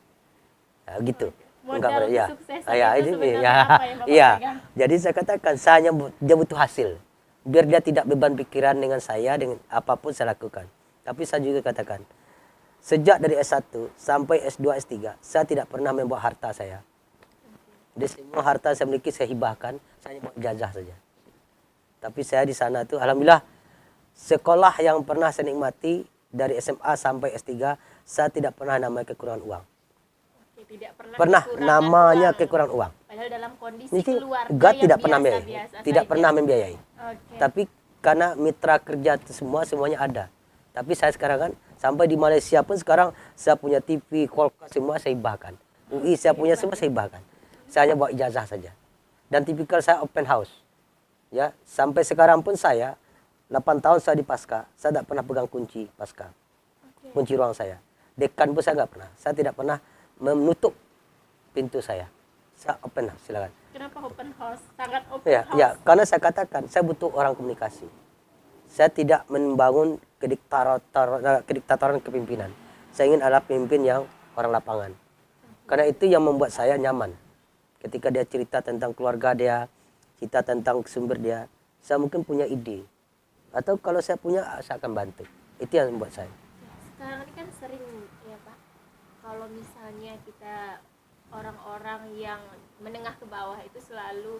Ya, gitu. Modal ya. kesuksesan Ya, itu ini sebenarnya ya. apa yang Bapak Iya. pegang? Jadi saya katakan saya hanya dia butuh hasil. Biar dia tidak beban pikiran dengan saya, dengan apapun saya lakukan. Tapi saya juga katakan, sejak dari S1 sampai S2, S3, saya tidak pernah membawa harta saya. Di semua harta saya miliki saya hibahkan, saya hanya bawa ijazah saja. Tapi saya di sana tuh, alhamdulillah, sekolah yang pernah saya nikmati dari SMA sampai S3, saya tidak pernah namanya kekurangan uang. Oke, tidak Pernah kekurangan namanya uang. kekurangan uang. Padahal dalam kondisi Ini keluarga yang tidak pernah biasa-biasa tidak saja. pernah membiayai. Oke. Tapi karena mitra kerja itu semuanya ada. Tapi saya sekarang kan sampai di Malaysia pun sekarang saya punya TV, kulkas semua saya hibahkan. UI saya punya semua saya hibahkan. Saya hanya bawa ijazah saja. Dan tipikal saya open house. Ya, sampai sekarang pun saya 8 tahun saya di Pasca, saya tidak pernah pegang kunci Pasca. Kunci ruang saya. Dekan pun saya nggak pernah. Saya tidak pernah menutup pintu saya. Saya open house, silakan. Kenapa open house? Sangat open Ya, house. ya, karena saya katakan saya butuh orang komunikasi. Saya tidak membangun kediktatoran kepimpinan. Saya ingin adalah pemimpin yang orang lapangan. Karena itu yang membuat saya nyaman. Ketika dia cerita tentang keluarga dia, cerita tentang sumber dia, saya mungkin punya ide. Atau kalau saya punya, saya akan bantu. Itu yang membuat saya. Sekarang ini kan sering ya Pak, kalau misalnya kita orang-orang yang menengah ke bawah itu selalu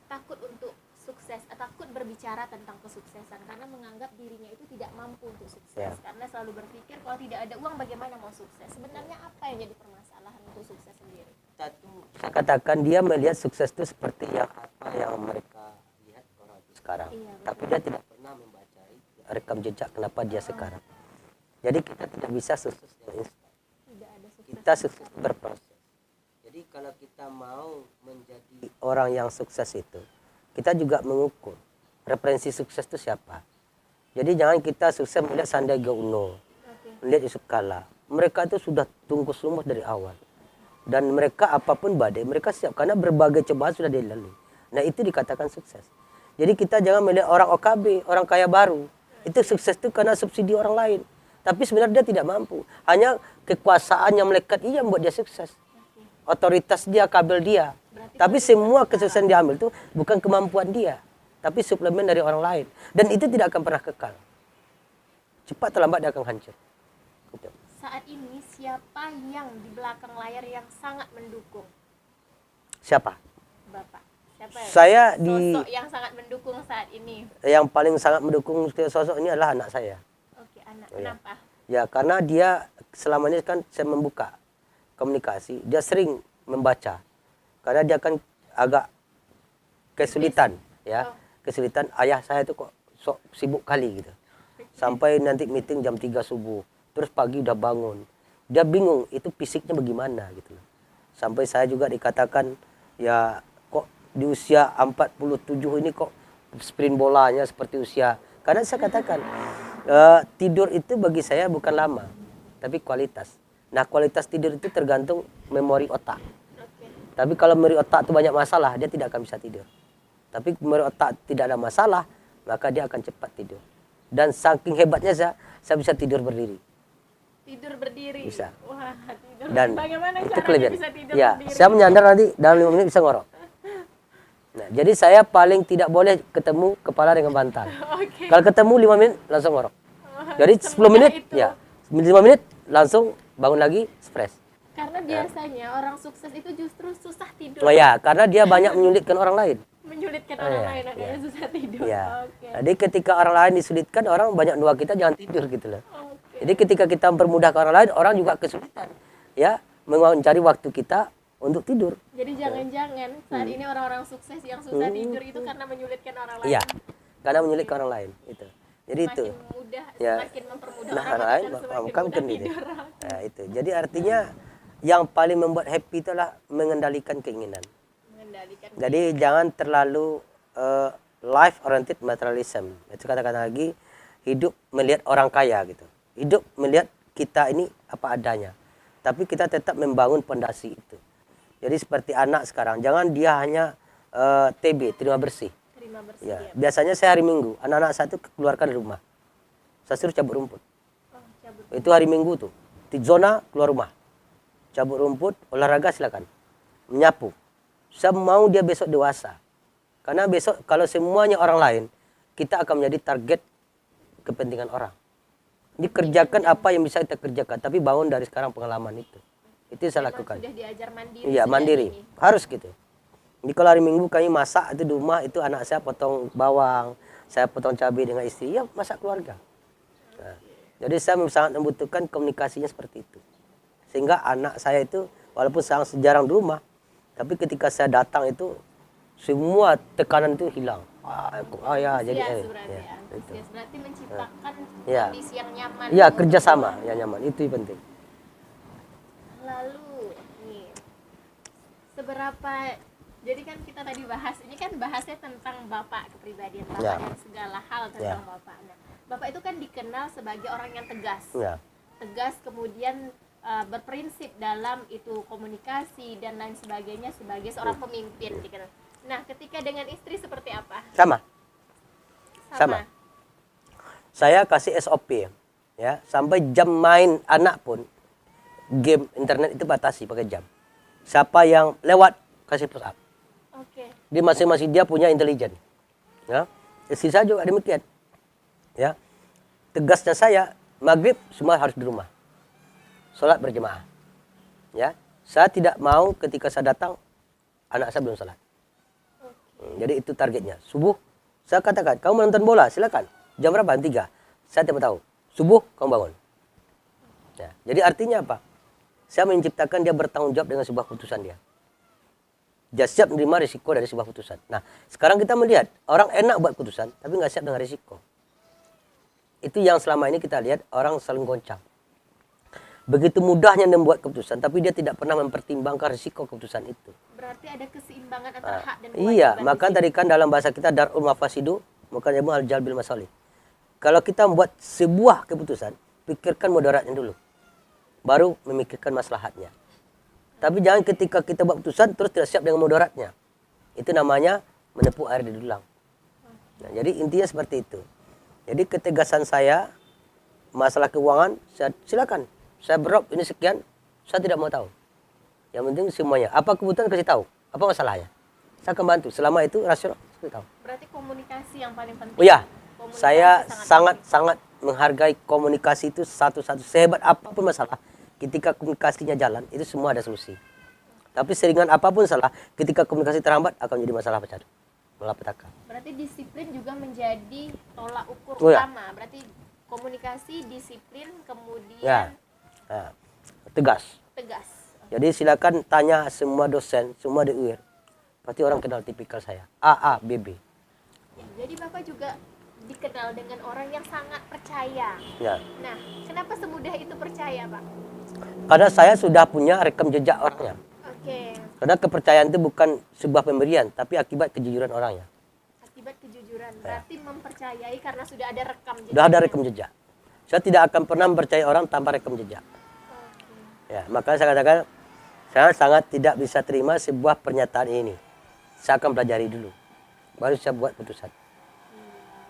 takut untuk sukses, takut berbicara tentang kesuksesan karena menganggap dirinya itu tidak mampu untuk sukses. Ya. Karena selalu berpikir kalau tidak ada uang bagaimana mau sukses. Sebenarnya apa yang jadi permasalahan untuk sukses sendiri? Saya katakan dia melihat sukses itu seperti yang apa yang mereka lihat orang itu sekarang. Iya, betul. Tapi dia tidak pernah membaca rekam jejak kenapa dia sekarang. Jadi kita tidak bisa sukses yang instan. Tidak ada sukses. Kita sukses berproses. Jadi kalau kita mau menjadi orang yang sukses itu, kita juga mengukur referensi sukses itu siapa. Jadi jangan kita sukses melihat Sandiaga Uno, melihat Yusuf Kala. Mereka itu sudah tungkus lumus dari awal. Dan mereka apapun badai, mereka siap. Karena berbagai cobaan sudah dilalui. Nah itu dikatakan sukses. Jadi kita jangan melihat orang OKB, orang kaya baru. Itu sukses itu karena subsidi orang lain. Tapi sebenarnya dia tidak mampu. Hanya kekuasaan yang melekat yang membuat dia sukses. Otoritas dia, kabel dia. Tapi semua kesuksesan dia ambil itu bukan kemampuan dia. Tapi suplemen dari orang lain. Dan itu tidak akan pernah kekal. Cepat atau lambat dia akan hancur. Gitu. Saat ini siapa yang di belakang layar yang sangat mendukung Siapa? Bapak? Siapa ya? Saya Sosok yang sangat mendukung saat ini. yang paling sangat mendukung sosok ini adalah anak saya. Oke, anak. Oh, ya. Kenapa? Ya karena dia selama ini kan saya membuka komunikasi. Dia sering membaca. Karena dia kan agak kesulitan. Ya, kesulitan ayah saya itu kok sok sibuk kali gitu. Sampai nanti meeting jam 3 subuh. Terus pagi udah bangun. Dia bingung itu fisiknya bagaimana gitu. Sampai saya juga dikatakan ya kok di usia 47 ini kok sprint bolanya seperti usia. Karena saya katakan tidur itu bagi saya bukan lama, tapi kualitas. Nah kualitas tidur itu tergantung memori otak. Tapi kalau memori otak itu banyak masalah, dia tidak akan bisa tidur. Tapi memori otak tidak ada masalah, maka dia akan cepat tidur. Dan saking hebatnya saya bisa tidur berdiri. Tidur berdiri. Bisa. Wah, tidur. Dan Bagaimana itu caranya kelebihan. bisa tidur Ya, berdiri? saya menyandar nanti dalam 5 menit bisa ngorok. Nah, jadi saya paling tidak boleh ketemu kepala dengan bantal. Oke. Kalau ketemu 5 menit langsung ngorok. Jadi 10 menit itu. ya. 5 menit langsung bangun lagi fresh. Karena biasanya orang sukses itu justru susah tidur. Oh ya, karena dia banyak menyulitkan orang lain. Menyulitkan Oh, orang ya, lain akhirnya ya. susah tidur. Ya. Oke. Jadi ketika orang lain disulitkan, orang banyak doa kita jangan tidur gitu loh. Oke. Jadi ketika kita mempermudah ke orang lain, orang juga kesulitan ya mencari waktu kita untuk tidur. Jadi jangan-jangan saat ini orang-orang sukses yang susah tidur itu karena menyulitkan orang lain. Iya, karena menyulitkan orang lain itu. Jadi Semakin itu mudah, ya, semakin mempermudah nah, orang orang lain akan semakin bukan mudah gitu. tidur. Nah, itu. Jadi artinya yang paling membuat happy itulah mengendalikan keinginan. Mengendalikan. Jadi jangan terlalu life oriented materialism. Itu katakan lagi hidup melihat orang kaya gitu. Hidup melihat kita ini apa adanya. Tapi kita tetap membangun pondasi itu. Jadi seperti anak sekarang, jangan dia hanya TB, terima bersih. Terima bersih. Ya, biasanya saya hari Minggu, anak-anak saya itu keluarkan dari rumah. Saya suruh cabut rumput. Oh, cabut. Itu hari Minggu tuh. Di zona keluar rumah. Cabut rumput, olahraga silakan. Menyapu. Saya mau dia besok dewasa. Karena besok kalau semuanya orang lain, kita akan menjadi target kepentingan orang. Dikerjakan apa yang bisa kita kerjakan, tapi bangun dari sekarang pengalaman itu. Itu yang saya lakukan. Sudah diajar mandiri. Iya, sejak mandiri. dini. Harus gitu. Jadi kalau hari Minggu kami masak itu di rumah, itu anak saya potong bawang, saya potong cabai dengan istri, ya masak keluarga. Nah, jadi saya sangat membutuhkan komunikasinya seperti itu. Sehingga anak saya itu walaupun sangat jarang di rumah, tapi ketika saya datang itu semua tekanan itu hilang. Ya, jadi berarti ya, itu. antusias. Berarti menciptakan Ya. kondisi yang nyaman. Iya, kerjasama yang nyaman itu yang penting. Lalu nih, seberapa, jadi kan kita tadi bahas, ini kan bahasnya tentang Bapak, kepribadian Bapak Ya. dan segala hal tentang Bapak. Nah, Bapak itu kan dikenal sebagai orang yang tegas. Ya. Tegas, kemudian berprinsip dalam itu komunikasi dan lain sebagainya sebagai seorang pemimpin dikenal. Nah, ketika dengan istri seperti apa? Sama. Saya kasih SOP ya, sampai jam main anak pun game internet itu batasi pakai jam. Siapa yang lewat kasih push up. Oke. Di masing-masing dia punya intelijen. Ya. Istri saya juga demikian. Ya. Tegasnya saya, maghrib semua harus di rumah. Sholat berjemaah. Ya. Saya tidak mau ketika saya datang anak saya belum sholat. Jadi itu targetnya. Subuh saya katakan, kamu menonton bola silakan. Jam berapa? 3. Saya tidak tahu. Subuh kamu bangun. Ya. Jadi artinya apa? Saya menciptakan dia bertanggung jawab dengan sebuah keputusan dia. Dia siap menerima risiko dari sebuah keputusan. Nah, sekarang kita melihat orang enak buat keputusan, tapi nggak siap dengan risiko. Itu yang selama ini kita lihat orang saling goncang. Begitu mudahnya membuat keputusan, tapi dia tidak pernah mempertimbangkan risiko keputusan itu. Berarti ada keseimbangan antara hak dan Iya, kewajiban. maka tadi kan dalam bahasa kita darul mafasidu, maka ilmu al jalbil masalih. Kalau kita membuat sebuah keputusan, pikirkan mudaratnya dulu. Baru memikirkan maslahatnya. Tapi jangan ketika kita buat keputusan terus tidak siap dengan mudaratnya. Itu namanya menepuk air di dulang. Nah, jadi intinya seperti itu. Jadi ketegasan saya masalah keuangan, silakan. Saya berop ini sekian, saya tidak mau tahu. Yang penting semuanya. Apa kebutuhan kasih tahu. Apa masalahnya? Saya akan bantu. Selama itu rasional, saya tahu. Berarti komunikasi yang paling penting. Oh ya, Komunikasi saya sangat menghargai komunikasi itu satu-satu. Sehebat apapun masalah, ketika komunikasinya jalan, itu semua ada solusi. Tapi seringan apapun salah, ketika komunikasi terhambat akan menjadi masalah pecah. Malapetaka. Berarti disiplin juga menjadi tolak ukur Oh ya. utama. Berarti komunikasi, disiplin, kemudian Ya. Nah, tegas. tegas. Jadi silakan tanya semua dosen, semua di UIR. Pasti orang kenal tipikal saya. AA, BB. Ya, jadi Bapak juga dikenal dengan orang yang sangat percaya. Ya. Nah, kenapa semudah itu percaya, Pak? Karena saya sudah punya rekam jejak orangnya. Oke. Karena kepercayaan itu bukan sebuah pemberian, tapi akibat kejujuran orangnya. Akibat kejujuran. Berarti mempercayai karena sudah ada rekam jejak. Sudah ada rekam jejak. Saya tidak akan pernah mempercayai orang tanpa rekam jejak. Oke. Ya, maka saya katakan saya sangat tidak bisa terima sebuah pernyataan ini. Saya akan pelajari dulu. Baru saya buat putusan.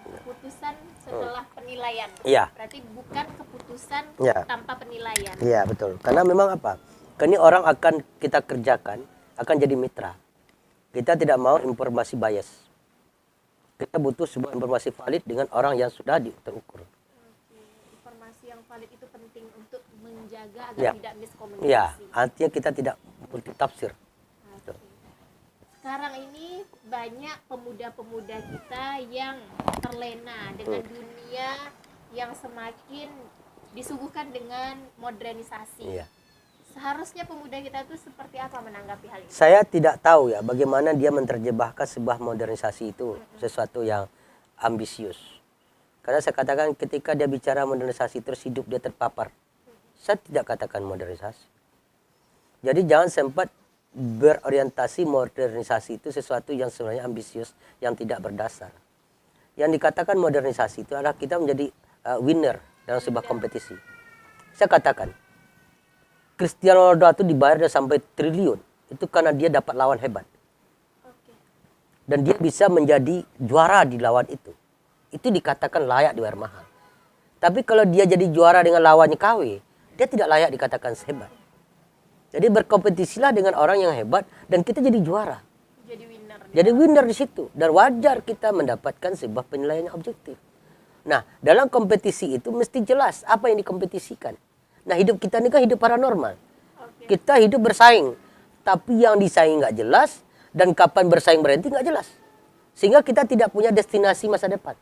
Keputusan setelah penilaian. Iya. Berarti bukan keputusan Ya. tanpa penilaian. Iya, betul. Karena memang apa? Karena orang akan kita kerjakan akan jadi mitra. Kita tidak mau informasi bias. Kita butuh sebuah informasi valid dengan orang yang sudah terukur. Oke. Informasi yang valid itu penting untuk menjaga agar Ya. tidak miskomunikasi. Iya, artinya kita tidak multi tafsir. Oke. Sekarang ini banyak pemuda-pemuda kita yang terlena dengan dunia yang semakin disuguhkan dengan modernisasi. Iya. Seharusnya pemuda kita tuh seperti apa menanggapi hal ini? Saya tidak tahu ya bagaimana dia menerjemahkan sebuah modernisasi itu sesuatu yang ambisius. Karena saya katakan ketika dia bicara modernisasi terus hidup dia terpapar. Saya tidak katakan modernisasi. Jadi jangan sempat berorientasi modernisasi itu sesuatu yang sebenarnya ambisius yang tidak berdasar. Yang dikatakan modernisasi itu adalah kita menjadi winner dalam sebuah kompetisi. Saya katakan Cristiano Ronaldo itu dibayar sampai triliun. Itu karena dia dapat lawan hebat. Dan dia bisa menjadi juara di lawan itu. Itu dikatakan layak dibayar mahal. Tapi kalau dia jadi juara dengan lawannya KW, dia tidak layak dikatakan sehebat. Jadi berkompetisilah dengan orang yang hebat dan kita jadi juara. Jadi winner. Jadi winner di situ. Dan wajar kita mendapatkan sebuah penilaian yang objektif. Nah, dalam kompetisi itu mesti jelas apa yang dikompetisikan. Nah, hidup kita ini kan hidup paranormal. Kita hidup bersaing. Tapi yang disaing nggak jelas. Dan kapan bersaing berhenti nggak jelas. Sehingga kita tidak punya destinasi masa depan.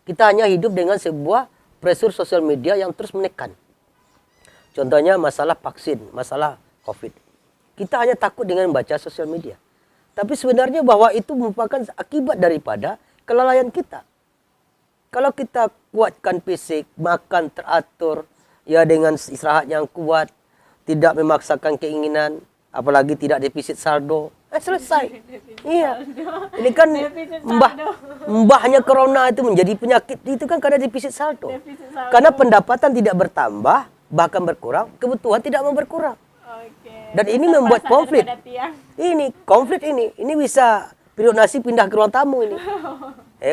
Kita hanya hidup dengan sebuah pressure sosial media yang terus menekan. Contohnya masalah vaksin, masalah COVID. Kita hanya takut dengan membaca sosial media. Tapi sebenarnya bahwa itu merupakan akibat daripada kelalaian kita. Kalau kita kuatkan fisik, makan teratur, ya dengan istirahat yang kuat, tidak memaksakan keinginan, apalagi tidak defisit saldo, selesai. Iya. Ini kan mbahnya corona itu menjadi penyakit itu kan karena defisit saldo. Karena pendapatan tidak bertambah, bahkan berkurang, kebutuhan tidak mau berkurang. Dan ini membuat konflik. Ini konflik ini bisa periuk nasi pindah ke ruang tamu ini.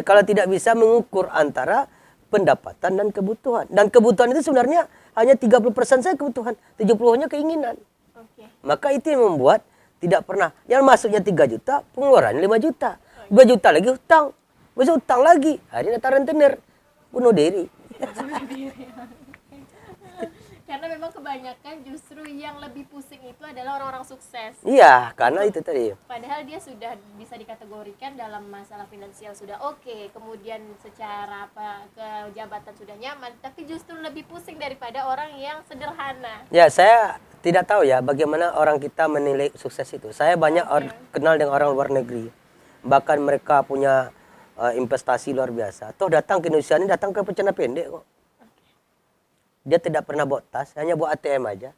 Kalau tidak bisa mengukur antara pendapatan dan kebutuhan. Dan kebutuhan itu sebenarnya hanya 30% saja kebutuhan, 70%-nya keinginan. Maka itu yang membuat tidak pernah. Yang masuknya 3 juta, pengeluarannya 5 juta. 2 juta lagi hutang. Besok hutang lagi. Hari ini rentenir. Bunuh diri. Karena memang kebanyakan justru yang lebih pusing itu adalah orang-orang sukses. Iya, karena itu tadi. Padahal dia sudah bisa dikategorikan dalam masalah finansial sudah oke, kemudian secara kejabatan sudah nyaman, tapi justru lebih pusing daripada orang yang sederhana. Ya, saya tidak tahu ya bagaimana orang kita menilai sukses itu. Saya banyak kenal dengan orang luar negeri. Bahkan mereka punya investasi luar biasa. Toh datang ke Indonesia ini datang ke celana pendek kok. Dia tidak pernah bawa tas, hanya bawa ATM aja.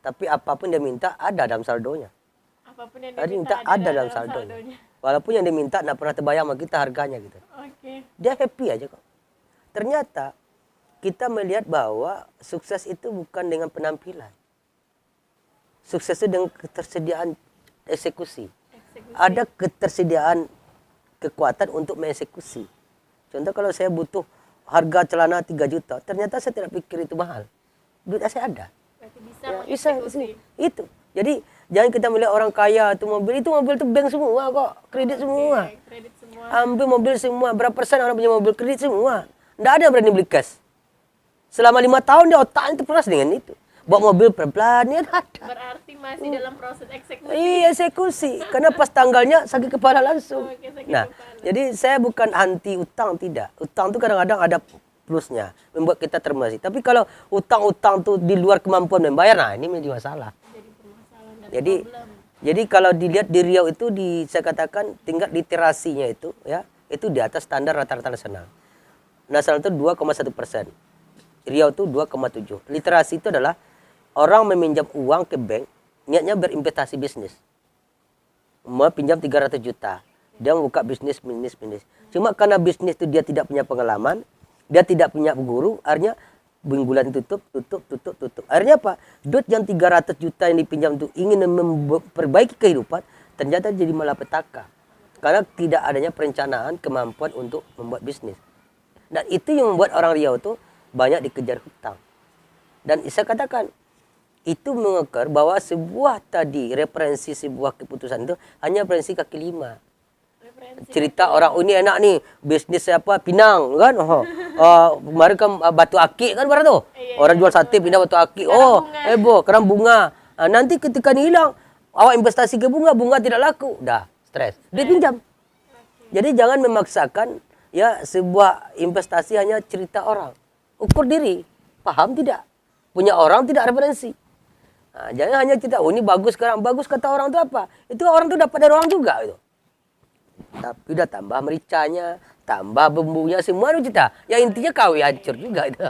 Tapi apapun dia minta ada dalam saldonya. Apapun yang dia minta ada dalam saldonya. Walaupun yang dia minta tidak pernah terbayang sama kita harganya gitu. Dia happy aja kok. Ternyata kita melihat bahwa sukses itu bukan dengan penampilan. Sukses itu dengan ketersediaan eksekusi. Ada ketersediaan kekuatan untuk mengeksekusi. Contoh kalau saya butuh harga celana 3 juta, ternyata saya tidak pikir itu mahal. Duit saya ada. Berarti bisa itu. Jadi jangan kita melihat orang kaya itu mobil itu bank semua kok, kredit semua. Kredit semua. Ambil mobil semua, berapa persen orang punya mobil kredit semua. Tidak ada yang berani beli cash. Selama 5 tahun dia otaknya itu peras dengan itu. Bawa mobil pelan-pelan ya ada. Berarti masih dalam proses eksekusi. Iya, eksekusi. Karena pas tanggalnya sakit kepala langsung. Nah, jadi saya bukan anti utang, tidak. Utang itu kadang-kadang ada plusnya, membuat kita termotivasi. Tapi kalau utang-utang tuh di luar kemampuan membayar, nah ini menjadi masalah. Jadi kalau dilihat di Riau itu saya katakan tingkat literasinya itu ya, itu di atas standar rata-rata nasional. Nasional itu 2,1%. Riau itu 2,7. Literasi itu adalah orang meminjam uang ke bank, niatnya berinvestasi bisnis. Mau pinjam 300 juta. Dia membuka bisnis. Cuma karena bisnis itu dia tidak punya pengalaman, dia tidak punya guru, akhirnya bulan tutup. Akhirnya apa? Duit yang 300 juta yang dipinjam itu ingin memperbaiki kehidupan, ternyata jadi malapetaka. Karena tidak adanya perencanaan, kemampuan untuk membuat bisnis. Dan itu yang membuat orang Riau itu banyak dikejar hutang. Dan saya katakan, itu mengekar bahwa sebuah referensi sebuah keputusan itu hanya referensi kaki 5. Cerita orang, ini enak nih, bisnis siapa, Pinang kan. Kemarin kan Batu Akik kan baru tuh. Orang jual sate pindah Batu Akik. Kerang bunga. Nanti ketika ini hilang, awak investasi ke bunga tidak laku. Dah, stres. Dia pinjam. Jadi jangan memaksakan ya sebuah investasi hanya cerita orang. Ukur diri. paham tidak? Punya orang tidak referensi. Nah, jangan hanya kita, oh ini bagus sekarang, bagus kata orang itu apa? Itu orang itu dapat dari orang juga itu. Tapi udah tambah mericanya, tambah bumbunya, semua itu kita. Yang intinya kau ya hancur juga itu.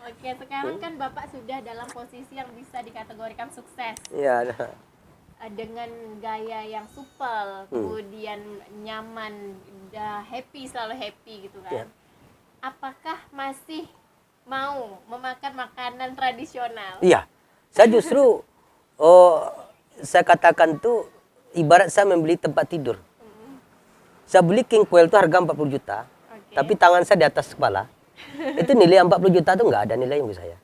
Oke, sekarang kan Bapak sudah dalam posisi yang bisa dikategorikan sukses. Iya. Dengan gaya yang supel, kemudian nyaman, udah happy, selalu happy gitu kan. Iya. Apakah masih mau memakan makanan tradisional? Iya. Saya justru saya katakan tuh ibarat saya membeli tempat tidur. Saya beli king coil itu harga 40 juta. Tapi tangan saya di atas kepala. Itu nilai 40 juta tuh nggak ada nilai bagi saya.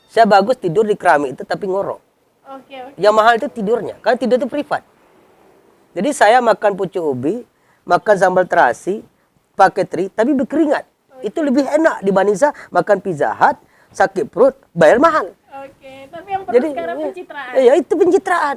Saya bagus tidur di keramik itu tapi ngorok. Yang mahal itu tidurnya, karena tidur itu privat. Jadi saya makan pucuk ubi, makan sambal terasi, pakai teri, tapi berkeringat. Itu lebih enak dibanding saya makan Pizza Hut, sakit perut, bayar mahal. Tapi yang perlu sekarang pencitraan. Ya itu pencitraan.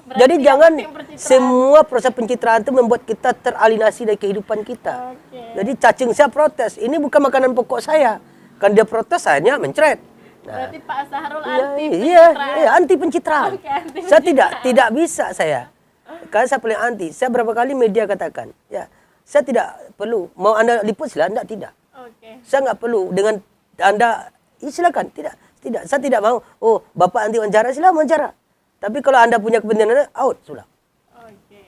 Berarti Jadi jangan pencitraan. semua proses pencitraan itu membuat kita teralinasi dari kehidupan kita. Jadi cacing saya protes, ini bukan makanan pokok saya. Kan dia protes, saya mencret. Nah, Berarti Pak Syahrul iya, anti iya, pencitraan. iya, anti pencitraan. Anti Saya tidak bisa saya. Karena saya paling anti. Saya berapa kali media katakan, ya, saya tidak perlu mau Anda liput silakan, tidak. Saya nggak perlu dengan Anda, silakan, tidak. Saya tidak mau. Oh, Bapak anti wawancara, silakan wawancara. Tapi kalau Anda punya kepentingan, out sudah.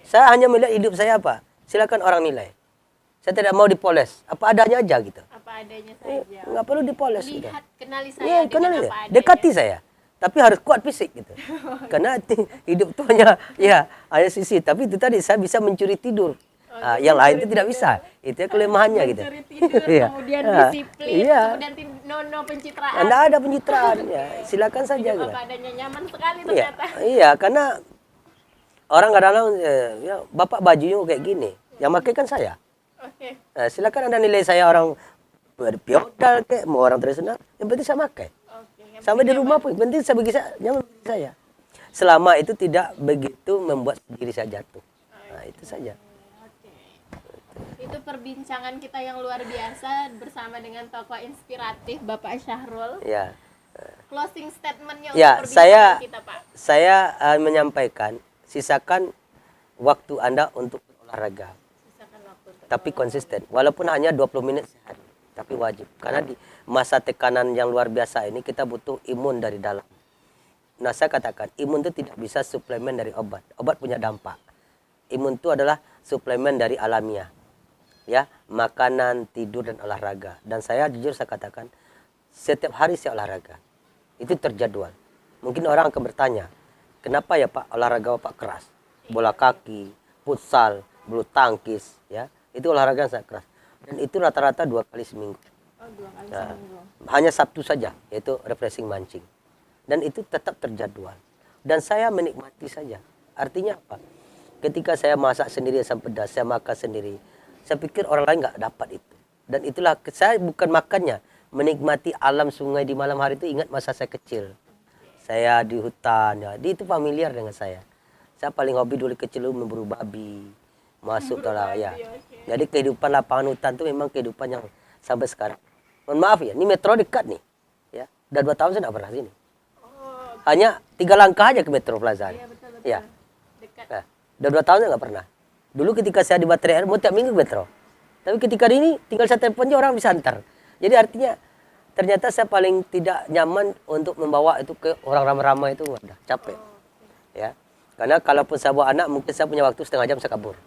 Saya hanya melihat hidup saya apa. Silakan orang nilai. Saya tidak mau dipoles. Apa adanya aja gitu. Apa adanya saja. Nggak perlu dipoles. Lihat, gitu. kenali saya Iya, dengan kenali apa saya. adanya. Dekati saya. Tapi harus kuat fisik gitu. Karena hidup itu hanya sisi. Tapi itu tadi saya bisa mencuri tidur. Yang lain itu tidak bisa. Itu kelemahannya gitu. Mencuri tidur, kemudian disiplin, kemudian nono pencitraan. Anda ada pencitraan. Ya, silakan saja. Hidup Gitu. apa adanya, nyaman sekali Iya, ternyata. iya, karena orang kadang-kadang ya, Bapak bajunya kayak gini. Yang pakai kan saya. Nah, silakan Anda nilai saya orang feodal kayak mau orang tradisional. Yang penting saya pakai. Sampai di rumah pun, penting saya bagi saya, nyaman bagi saya. Selama itu tidak begitu membuat diri saya jatuh. Nah, itu saja. Itu perbincangan kita yang luar biasa bersama dengan tokoh inspiratif Bapak Syahrul. Ya. Closing statementnya Ya, untuk perbincangan kita, Pak. saya menyampaikan, sisakan waktu Anda untuk berolahraga. Sisakan waktu untuk Tapi konsisten, walaupun hanya 20 menit sehari. Tapi wajib, karena di masa tekanan yang luar biasa ini kita butuh imun dari dalam. Nah, saya katakan, imun itu tidak bisa suplemen dari obat. Obat punya dampak. Imun itu adalah suplemen dari alamiah. Ya, makanan, tidur, dan olahraga. Dan saya jujur saya katakan, setiap hari saya olahraga. Itu terjadwal. Mungkin orang akan bertanya, kenapa ya Pak olahraga Pak keras? Bola kaki, futsal, bulu tangkis, ya. Itu olahraga yang sangat keras. Dan itu rata-rata 2 kali seminggu. 2 kali seminggu. Hanya Sabtu saja, yaitu refreshing mancing. Dan itu tetap terjadwal. Dan saya menikmati saja. Artinya apa? Ketika saya masak sendiri asam pedas, saya makan sendiri. Saya pikir orang lain nggak dapat itu. Dan itulah, saya bukan makannya. Menikmati alam sungai di malam hari itu ingat masa saya kecil. Saya di hutan, ya. Itu familiar dengan saya. Saya paling hobi dulu kecil dulu memburu babi. Masuk dalam, ya. Jadi kehidupan lapangan hutan itu memang kehidupan yang sampai sekarang. Mohon maaf ya, ini metro dekat nih. Ya, udah 2 tahun saya nggak pernah sini. Hanya 3 langkah aja ke Metro Plaza. Iya, betul. Ya. Dekat. Nah, udah 2 tahun saya nggak pernah. Dulu ketika saya di Baterai Air, mau tiap minggu ke Metro. Tapi ketika ini tinggal saya telepon aja orang bisa antar. Jadi artinya ternyata saya paling tidak nyaman untuk membawa itu ke orang ramai-ramai itu udah capek. Ya. Karena kalaupun saya bawa anak mungkin saya punya waktu setengah jam saya kabur.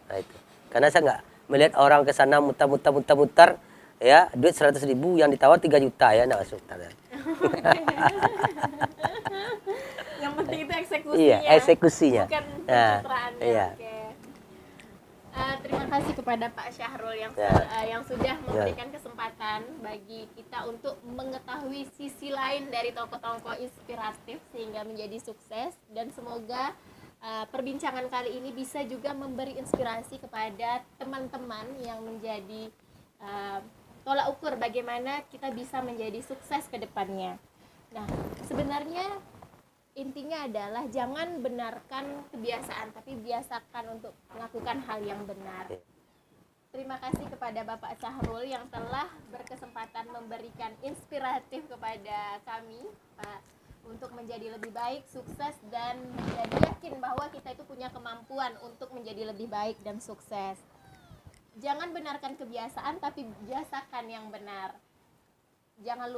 Nah itu. Karena saya nggak melihat orang ke sana mutar-mutar ya, duit 100.000 yang ditawar 3 juta ya, enggak masuk. Yang penting itu eksekusinya. Iya, eksekusinya. Bukan Nah, pencitraannya. iya. Oke. Terima kasih kepada Pak Syahrul yang yang sudah memberikan kesempatan bagi kita untuk mengetahui sisi lain dari tokoh-tokoh inspiratif sehingga menjadi sukses, dan semoga perbincangan kali ini bisa juga memberi inspirasi kepada teman-teman yang menjadi tolak ukur bagaimana kita bisa menjadi sukses ke depannya. Nah, sebenarnya intinya adalah jangan benarkan kebiasaan, tapi biasakan untuk melakukan hal yang benar. Terima kasih kepada Bapak Sahrul yang telah berkesempatan memberikan inspiratif kepada kami, Pak, untuk menjadi lebih baik, sukses, dan menjadi yakin bahwa kita itu punya kemampuan untuk menjadi lebih baik dan sukses. Jangan benarkan kebiasaan, tapi biasakan yang benar. Jangan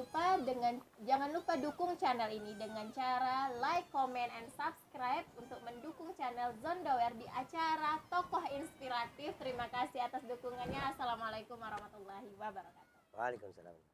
lupa dukung channel ini dengan cara like, comment, and subscribe untuk mendukung channel Zondower di acara Tokoh Inspiratif. Terima kasih atas dukungannya. Assalamualaikum warahmatullahi wabarakatuh. Waalaikumsalam.